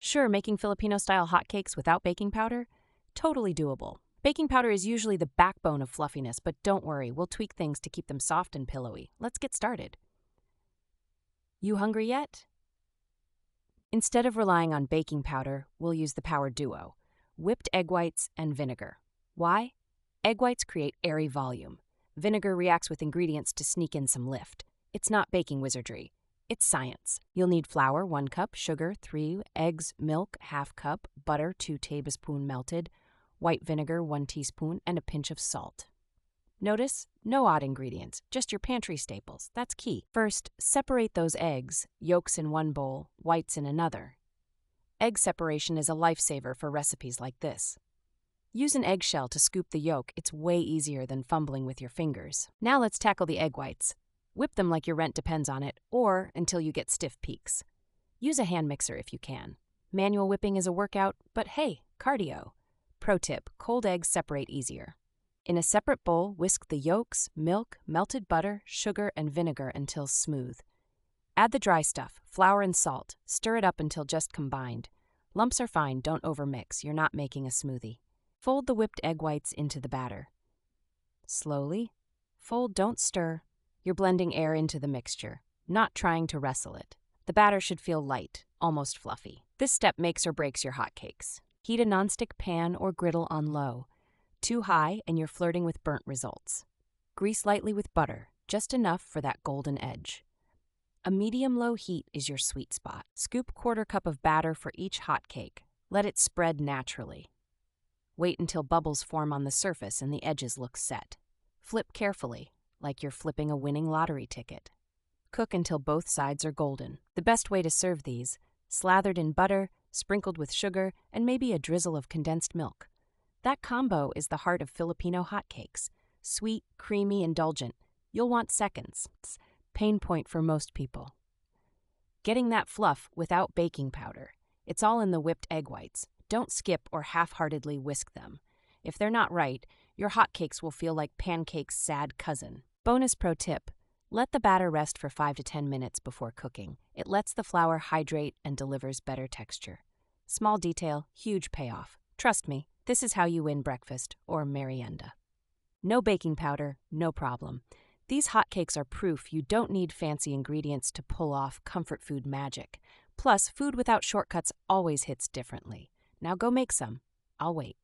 Sure, making Filipino-style hotcakes without baking powder? Totally doable. Baking powder is usually the backbone of fluffiness, but don't worry, we'll tweak things to keep them soft and pillowy. Let's get started. You hungry yet? Instead of relying on baking powder, we'll use the power duo: whipped egg whites and vinegar. Why? Egg whites create airy volume. Vinegar reacts with ingredients to sneak in some lift. It's not baking wizardry. It's science. You'll need flour, 1 cup, sugar, 3, eggs, milk, ½ cup, butter, 2 tablespoons melted, white vinegar, 1 teaspoon, and a pinch of salt. Notice, no odd ingredients, just your pantry staples. That's key. First, separate those eggs, yolks in one bowl, whites in another. Egg separation is a lifesaver for recipes like this. Use an eggshell to scoop the yolk. It's way easier than fumbling with your fingers. Now let's tackle the egg whites. Whip them like your rent depends on it, or until you get stiff peaks. Use a hand mixer if you can. Manual whipping is a workout, but hey, cardio. Pro tip: cold eggs separate easier. In a separate bowl, whisk the yolks, milk, melted butter, sugar, and vinegar until smooth. Add the dry stuff, flour and salt. Stir it up until just combined. Lumps are fine, don't overmix. You're not making a smoothie. Fold the whipped egg whites into the batter. Slowly. Fold, don't stir. You're blending air into the mixture, not trying to wrestle it. The batter should feel light, almost fluffy. This step makes or breaks your hotcakes. Heat a nonstick pan or griddle on low. Too high and you're flirting with burnt results. Grease lightly with butter, just enough for that golden edge. A medium-low heat is your sweet spot. Scoop 1/4 cup of batter for each hotcake. Let it spread naturally. Wait until bubbles form on the surface and the edges look set. Flip carefully, like you're flipping a winning lottery ticket. Cook until both sides are golden. The best way to serve these: slathered in butter, sprinkled with sugar, and maybe a drizzle of condensed milk. That combo is the heart of Filipino hotcakes. Sweet, creamy, indulgent. You'll want seconds. It's pain point for most people. Getting that fluff without baking powder. It's all in the whipped egg whites. Don't skip or half-heartedly whisk them. If they're not right, your hotcakes will feel like pancake's sad cousin. Bonus pro tip: let the batter rest for 5 to 10 minutes before cooking. It lets the flour hydrate and delivers better texture. Small detail, huge payoff. Trust me, this is how you win breakfast or merienda. No baking powder, no problem. These hotcakes are proof you don't need fancy ingredients to pull off comfort food magic. Plus, food without shortcuts always hits differently. Now go make some. I'll wait.